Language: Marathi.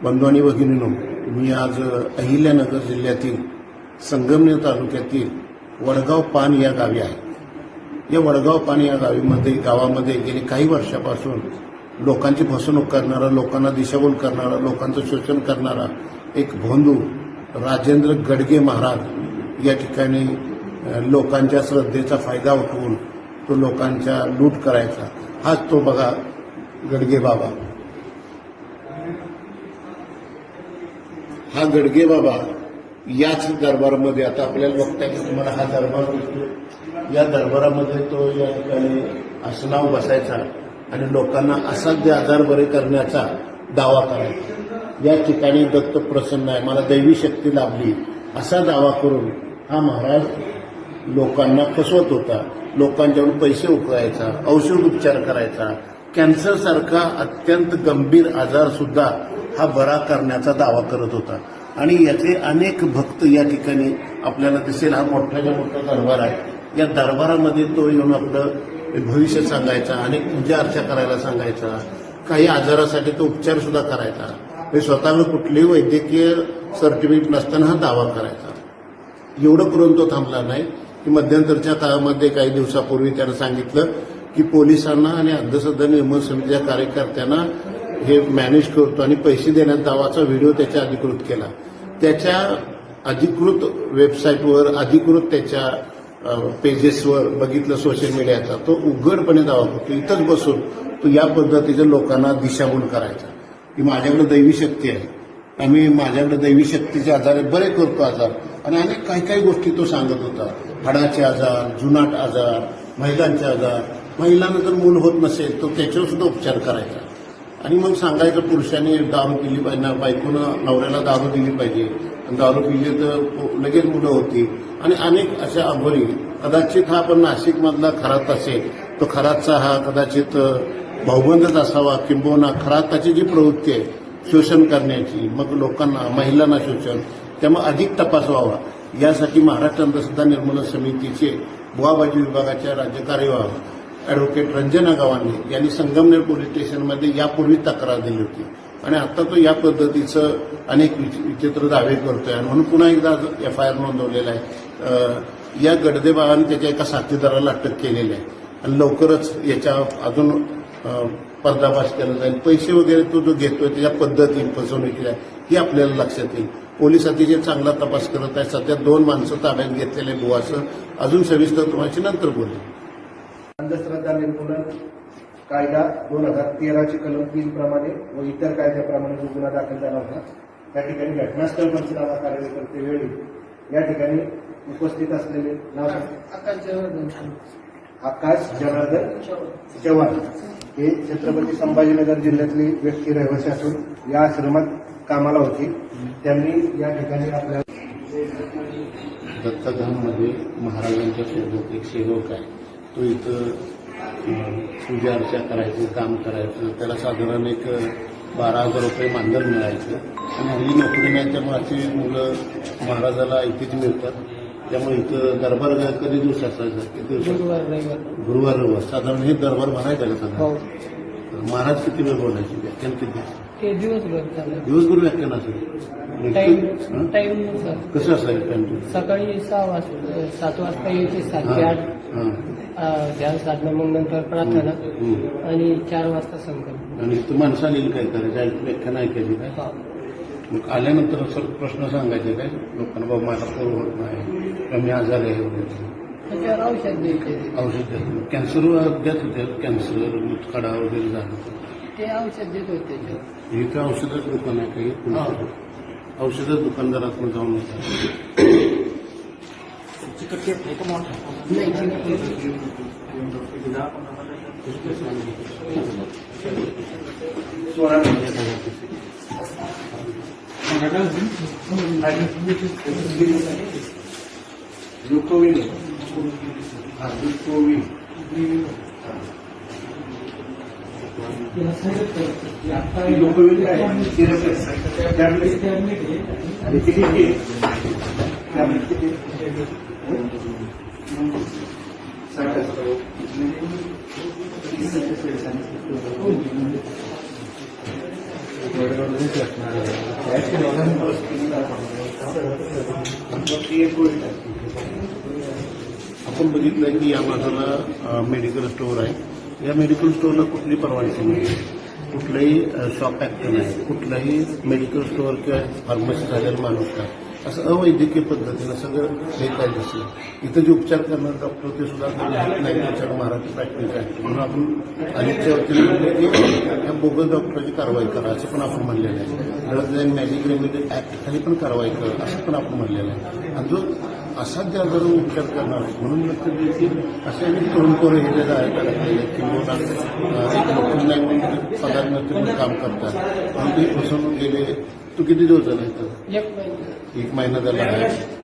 बंधू आणि भगिनींनो, मी आज अहिल्यानगर जिल्ह्यातील संगमनेर तालुक्यातील वडगाव पान या गावी आहे. या वडगाव पान या गावामध्ये गेली काही वर्षापासून लोकांची फसवणूक करणारा, लोकांना दिशाभूल करणारा, लोकांचं शोषण करणारा एक भोंदू राजेंद्र गडगे महाराज या ठिकाणी लोकांच्या श्रद्धेचा फायदा उठवून तो लोकांच्या लूट करायचा. हाच तो बघा गडगे बाबा. हा गडगे बाबा याच दरबारामध्ये, आता आपल्याला बघताय की तुम्हाला हा दरबार दिसतो, या दरबारामध्ये तो या ठिकाणी आसनावर बसायचा आणि लोकांना असाध्य आजार बरे करण्याचा दावा करायचा. या ठिकाणी दत्त प्रसन्न आहे, मला दैवी शक्ती लाभली असा दावा करून हा महाराज लोकांना फसवत होता. लोकांच्याकडून पैसे उकळायचा, औषध उपचार करायचा, कॅन्सर सारखा अत्यंत गंभीर आजार सुद्धा हा बरा करण्याचा दावा करत होता. आणि याचे अनेक भक्त या ठिकाणी आपल्याला दिसेल. हा मोठ्याच्या मोठा दरबार आहे. या दरबारामध्ये तो येऊन आपलं भविष्य सांगायचा, अनेक पूजा अर्चा करायला सांगायचा, काही आजारासाठी तो उपचार सुद्धा करायचा. हे स्वतःला कुठलेही वैद्यकीय सर्टिफिकेट नसताना हा दावा करायचा. एवढं करून तो थांबला नाही की मध्यंतरच्या काळामध्ये काही दिवसापूर्वी त्यानं सांगितलं की पोलिसांना आणि अंधश्रद्धा निर्मूलन समितीच्या कार्यकर्त्यांना हे मॅनेज करतो आणि पैसे देण्यात दावाचा व्हिडिओ त्याच्या अधिकृत केला. त्याच्या अधिकृत वेबसाईटवर, अधिकृत त्याच्या पेजेसवर बघितलं सोशल मीडियाचा, तो उघडपणे दावा करतो. इथंच बसून तो या पद्धतीच्या लोकांना दिशाभूल करायचा की माझ्याकडे दैवी शक्ती आहे, आम्ही माझ्याकडे दैवी शक्तीचे आजार बरे करतो आजार. आणि अनेक काही गोष्टी तो सांगत होता. हाडाचे आजार, जुनाट आजार, महिलांचे आजार, महिलांना जर मूल होत नसेल तर त्याच्यावर सुद्धा उपचार करायचा. आणि मग सांगायचं पुरुषांनी दारू पिली पाहिजे, बायकोनं नवऱ्याला दारू दिली पाहिजे, दारू पिली तर लगेच मुलं होती. आणि अनेक अशा अघोरी. कदाचित हा पण नाशिकमधला खरात असेल, तो खरातचा हा कदाचित भाऊबंदच असावा, किंबहुना खराताची जी प्रवृत्ती आहे शोषण करण्याची, मग लोकांना, महिलांना शोषण, त्यामुळे अधिक तपास व्हावा यासाठी महाराष्ट्र अंधश्रद्धा निर्मूलन समितीचे बुवाबाजी विभागाच्या राज्य कार्यवाह ॲडव्होकेट रंजना गव्हाणे यांनी संगमनेर पोलीस स्टेशनमध्ये यापूर्वी तक्रार दिली होती. आणि आता तो या पद्धतीचं अनेक विचित्र दावे करतोय आणि म्हणून पुन्हा एकदा FIR नोंदवलेला आहे. या गडगे बाबांनी त्याच्या एका साथीदाराला अटक केलेली आहे आणि लवकरच याच्या अजून पर्दाफाश केला जाईल. पैसे वगैरे तो जो घेतोय त्याच्या पद्धती फसवणुकीला ही आपल्याला लक्षात येईल. पोलीस अतिशय चांगला तपास करत आहे. सध्या 2 माणसं ताब्यात घेतलेले बुवासं. अजून सविस्तर तुम्हाला नंतर बोलेल. अंधश्रद्धा निर्मूलन कायदा 2013ची कलम 3 प्रमाणे व इतर कायद्याप्रमाणे जो गुन्हा दाखल झाला होता, त्या ठिकाणी घटनास्थळ पंचनामा कार्यकर्ते वेळी या ठिकाणी उपस्थित असलेले नाव आकाश जनार्दन चव्हाण हे छत्रपती संभाजीनगर जिल्ह्यातली व्यक्ती रहिवासी असून या आश्रमात कामाला होती. त्यांनी या ठिकाणी आपल्या दत्तधाममध्ये महाराजांच्या सोबत एक सेवक आहे. तो इथं पूजा अर्चा करायचं, काम करायचं. त्याला साधारण एक 12,000 रुपये मानधन मिळायचं. आणि हल्ली नोकरी नाही त्यामुळे अशी मुलं महाराजाला इथेच मिळतात. त्यामुळे इथं दरबार कधी दिवस असायचा? किती दिवस? गुरुवार रविवार. साधारण हे दरबार भरायचा का साधारण? महाराज किती वेळ बोलायचे? व्याख्यान किती? दिवसभर व्याख्यान असेल. कसं असायचं टाइम? सकाळी 7 वाजता यायचे, 7 ते 8 ध्यान साधना, मग नंतर प्रार्थना आणि 4 वाजता संकल्प. आणि इथं माणसं आलेली काय करायचं? व्याख्यान ऐकायची काय? मग आल्यानंतर असं प्रश्न सांगायचे काय लोकांना? बाबा मला पोर होत नाही, कमी आजार आहे वगैरे, त्याच्यावर औषध द्यायचे. औषध द्यायचं. कॅन्सर देत होते? कॅन्सर, मुतखडा वगैरे झालं ते औषध देत होते त्याच्यावर. हे काय औषधाचं दुकान आहे काही? औषधाचं दुकानदारात जाऊन येतात. आपण बघितलं की या बाजूला मेडिकल स्टोअर आहे. या मेडिकल स्टोअरला कुठली परवानगी नाही, कुठलंही शॉप ऍक्ट नाही, कुठलाही मेडिकल स्टोअर किंवा फार्मसी झालेला माणूस नाही, असं अवैद्यकीय पद्धतीनं सगळं बेकायदेशीर. इथं जे उपचार करणारे डॉक्टर ते सुद्धा माहीत नाही त्याच्यावर महाराष्ट्र प्रॅक्टिस ऍक्ट म्हणून आपण अनेकच्या वतीने म्हणले की या बोगस डॉक्टरची कारवाई करा असं पण आपण म्हणलेलं आहे. Drugs and magic remedy act खाली पण कारवाई करा असं पण आपण म्हणलेलं आहे. आणि जो असाध्य आजारावर उपचार करणार म्हणून लक्षात देखील असे अनेक तरुण पोरं हे जे आहेत किंवा एक नोकरी नाही म्हणून पगार नसते म्हणून काम करतात, पण ते फसवणूक गेले. तू किती दिवस झाला इथं? एक महिना. 1 महिना झाला आहे.